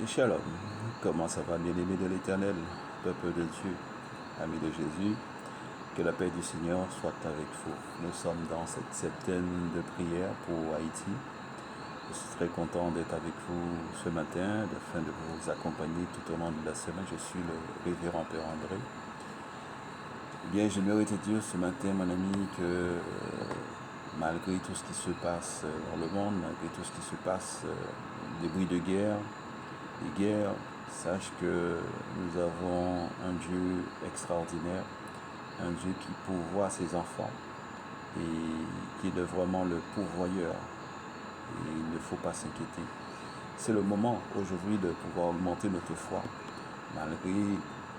Et shalom, comment ça va, bien-aimé de l'Éternel, peuple de Dieu, ami de Jésus, que la paix du Seigneur soit avec vous. Nous sommes dans cette septaine de prière pour Haïti. Je suis très content d'être avec vous ce matin, afin de vous accompagner tout au long de la semaine. Je suis le révérend Père André. Eh bien, j'aimerais te dire ce matin, mon ami, que malgré tout ce qui se passe dans le monde, malgré tout ce qui se passe, des bruits de guerre, des guerres, sache que nous avons un Dieu extraordinaire, un Dieu qui pourvoit ses enfants et qui est vraiment le pourvoyeur. Et il ne faut pas s'inquiéter. C'est le moment aujourd'hui de pouvoir augmenter notre foi, malgré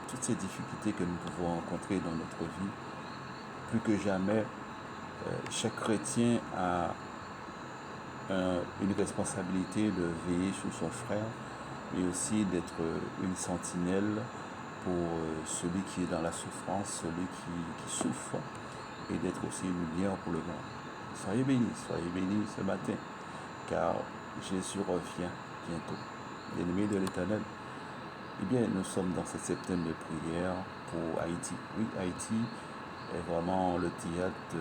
toutes ces difficultés que nous pouvons rencontrer dans notre vie. Plus que jamais, chaque chrétien a une responsabilité de veiller sur son frère, mais aussi d'être une sentinelle pour celui qui est dans la souffrance, celui qui souffre, et d'être aussi une lumière pour le monde. Soyez bénis ce matin, car Jésus revient bientôt. Bien-aimés de l'Éternel, eh bien, nous sommes dans cette septaine de prière pour Haïti. Oui, Haïti est vraiment le théâtre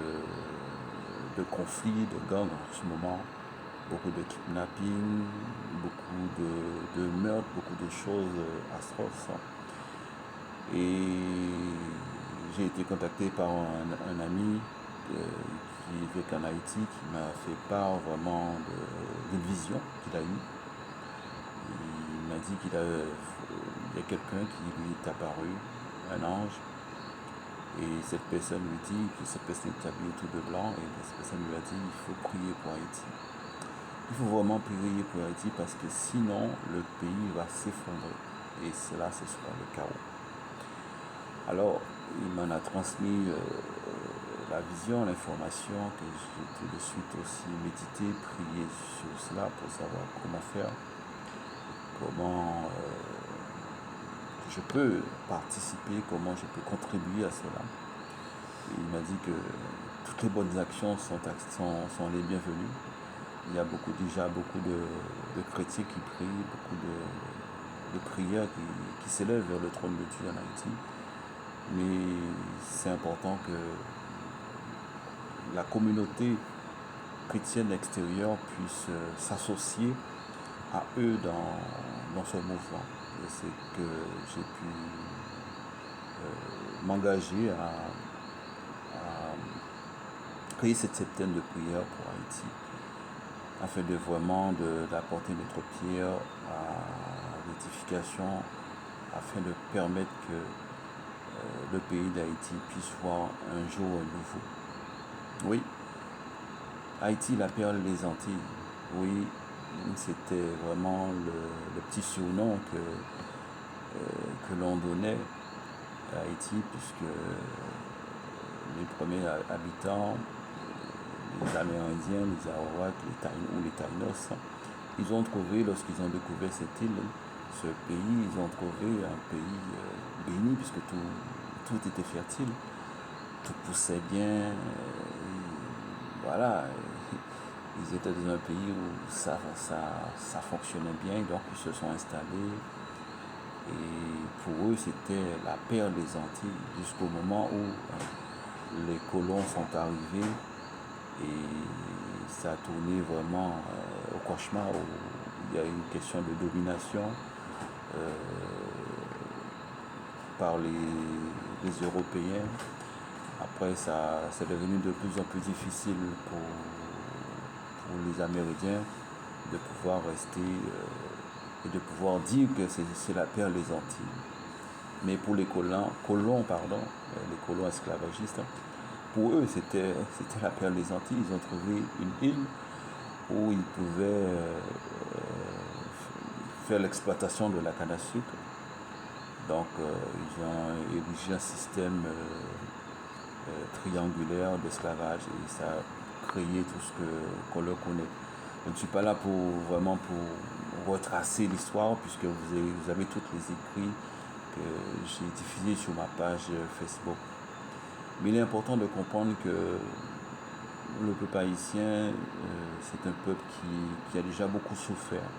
de conflits, de gangs en ce moment. Beaucoup de kidnapping, beaucoup de meurtres, beaucoup de choses atroces. Et j'ai été contacté par un ami qui vit en Haïti, qui m'a fait part vraiment d'une vision qu'il a eue. Il m'a dit y a quelqu'un qui lui est apparu, un ange, et cette personne lui dit que cette personne est habillée tout de blanc, et cette personne lui a dit il faut prier pour Haïti. Il faut vraiment prier pour Haïti parce que sinon le pays va s'effondrer, et cela ce sera le chaos. Alors il m'en a transmis la vision, l'information, que j'ai tout de suite aussi médité, prié sur cela pour savoir comment faire, comment je peux participer, comment je peux contribuer à cela. Et il m'a dit que toutes les bonnes actions sont les bienvenues. Il y a déjà beaucoup de chrétiens qui prient, beaucoup de prières qui s'élèvent vers le trône de Dieu en Haïti. Mais c'est important que la communauté chrétienne extérieure puisse s'associer à eux dans ce mouvement. Et c'est que j'ai pu m'engager à créer cette septaine de prières pour Haïti, afin de vraiment d'apporter notre pierre à l'édification, afin de permettre que le pays d'Haïti puisse voir un jour nouveau. Oui, Haïti, la perle des Antilles. Oui, c'était vraiment le petit surnom que l'on donnait à Haïti, puisque les premiers habitants, les Amérindiens, les Arawaks, les Taïnos, ils ont trouvé, lorsqu'ils ont découvert cette île, ce pays, ils ont trouvé un pays béni, puisque tout était fertile, tout poussait bien, voilà. Ils étaient dans un pays où ça fonctionnait bien, donc ils se sont installés. Et pour eux, c'était la perle des Antilles, jusqu'au moment où les colons sont arrivés et ça a tourné vraiment au cauchemar, où il y a eu une question de domination par les Européens. Après, c'est devenu de plus en plus difficile pour les Amérindiens de pouvoir rester et de pouvoir dire que c'est la perle des Antilles. Mais pour les colons esclavagistes, pour eux, c'était la perle des Antilles. Ils ont trouvé une île où ils pouvaient faire l'exploitation de la canne à sucre. Donc, ils ont érigé un système triangulaire d'esclavage, et ça a créé tout ce qu'on le connaît. Je ne suis pas là pour retracer l'histoire, puisque vous avez tous les écrits que j'ai diffusés sur ma page Facebook. Mais il est important de comprendre que le peuple haïtien, c'est un peuple qui a déjà beaucoup souffert.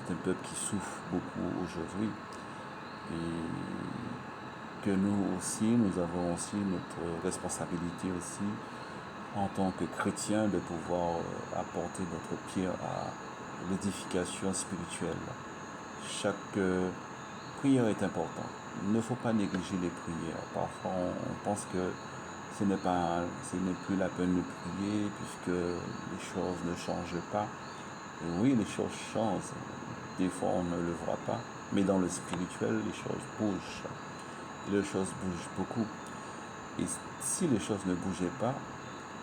c'est un peuple qui souffre beaucoup aujourd'hui. Et que nous aussi, nous avons aussi notre responsabilité aussi en tant que chrétiens de pouvoir apporter notre pierre à l'édification spirituelle. Chaque prière est importante. Il ne faut pas négliger les prières. Parfois, on pense que ce n'est plus la peine de prier puisque les choses ne changent pas. Et oui, les choses changent. Des fois, on ne le voit pas. Mais dans le spirituel, les choses bougent. Et les choses bougent beaucoup. Et si les choses ne bougeaient pas,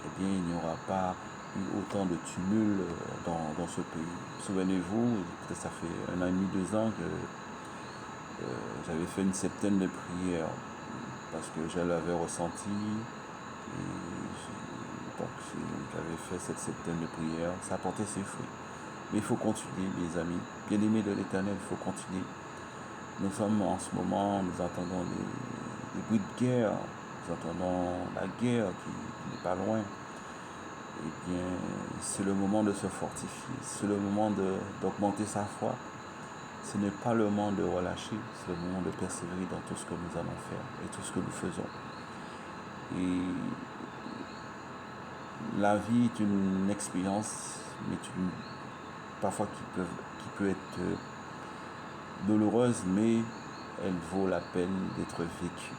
eh bien, il n'y aura pas eu autant de tumulte dans ce pays. Souvenez-vous, ça fait 1 an et demi, 2 ans que j'avais fait une septaine de prières parce que je l'avais ressenti. Et donc, j'avais fait cette septaine de prières. Ça a porté ses fruits. Mais il faut continuer, mes amis. Bien-aimés de l'Éternel, il faut continuer. Nous sommes en ce moment, nous entendons des bruits de guerre. Nous entendons la guerre qui n'est pas loin. Eh bien, c'est le moment de se fortifier. C'est le moment d'augmenter sa foi. Ce n'est pas le moment de relâcher. C'est le moment de persévérer dans tout ce que nous allons faire et tout ce que nous faisons. Et la vie est une expérience, mais parfois qui peut être douloureuse, mais elle vaut la peine d'être vécue.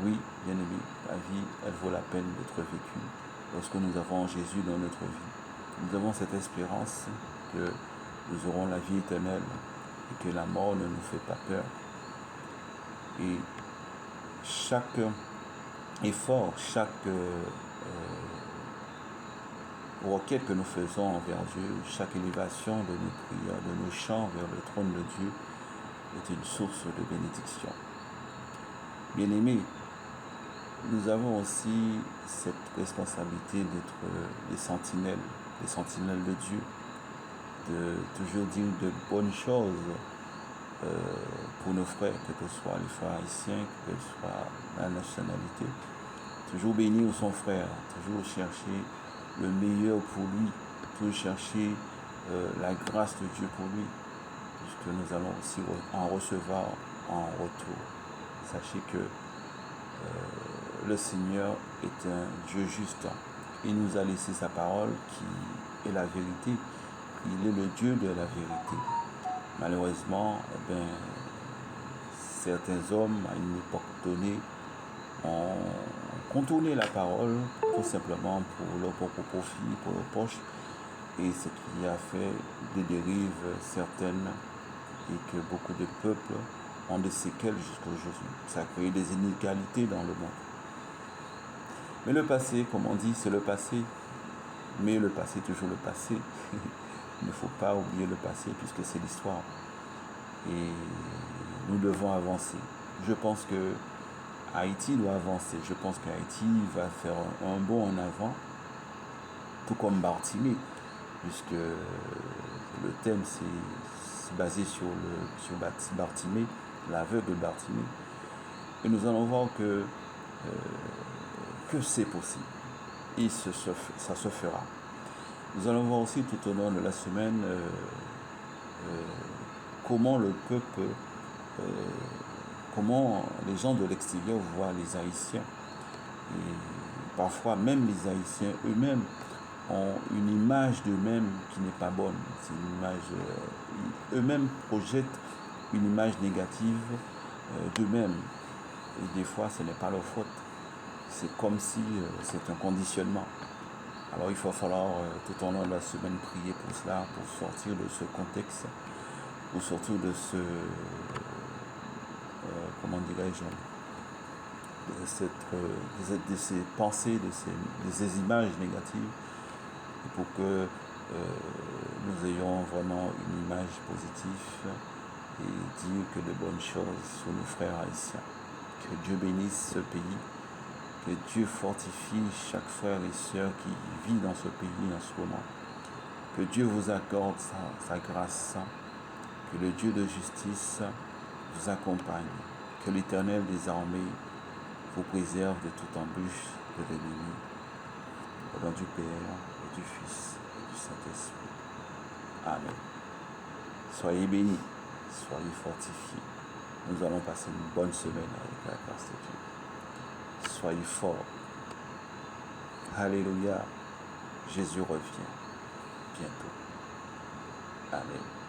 Oui, bien aimé, la vie, elle vaut la peine d'être vécue. Lorsque nous avons Jésus dans notre vie, nous avons cette espérance que nous aurons la vie éternelle et que la mort ne nous fait pas peur. Et chaque effort, chaque requête que nous faisons envers Dieu, chaque élévation de nos prières, de nos chants vers le trône de Dieu est une source de bénédiction. Bien-aimés, nous avons aussi cette responsabilité d'être des sentinelles de Dieu, de toujours dire de bonnes choses pour nos frères, que ce soit les frères haïtiens, que ce soit la nationalité. Toujours bénir son frère, toujours chercher le meilleur pour lui, toujours chercher la grâce de Dieu pour lui, puisque nous allons aussi en recevoir en retour. Sachez que le Seigneur est un Dieu juste. Il nous a laissé sa parole qui est la vérité. Il est le Dieu de la vérité. Malheureusement, certains hommes, à une époque donnée, ont contourné la parole tout simplement pour leur propre profit, pour leur poche, et ce qui a fait des dérives certaines et que beaucoup de peuples ont des séquelles jusqu'à aujourd'hui. Ça a créé des inégalités dans le monde. Mais le passé, comme on dit, c'est le passé. Mais le passé est toujours le passé. Il ne faut pas oublier le passé puisque c'est l'histoire. Et nous devons avancer. Je pense que Haïti doit avancer. Je pense qu'Haïti va faire un bond en avant, tout comme Bartimée, puisque le thème c'est basé sur Bartimée, l'aveugle Bartimée. Et nous allons voir que c'est possible. Et ça se fera. Nous allons voir aussi tout au long de la semaine comment le peuple, comment les gens de l'extérieur voient les Haïtiens. Et parfois même les Haïtiens eux-mêmes ont une image d'eux-mêmes qui n'est pas bonne. C'est une image, eux-mêmes projettent une image négative d'eux-mêmes. Et des fois, ce n'est pas leur faute. C'est comme si c'est un conditionnement. Alors il va falloir tout au long de la semaine prier pour cela, pour sortir de ce contexte, pour sortir de ce, comment dirais-je, de ces pensées, de ces images négatives, et pour que nous ayons vraiment une image positive et dire que de bonnes choses sur nos frères haïtiens. Que Dieu bénisse ce pays. Que Dieu fortifie chaque frère et sœur qui vit dans ce pays en ce moment. Que Dieu vous accorde sa grâce. Que le Dieu de justice vous accompagne. Que l'Éternel des armées vous préserve de toute embûche de l'ennemi. Au nom du Père et du Fils et du Saint-Esprit. Amen. Soyez bénis, soyez fortifiés. Nous allons passer une bonne semaine avec la grâce de Dieu. Soyez forts. Alléluia. Jésus revient bientôt. Amen.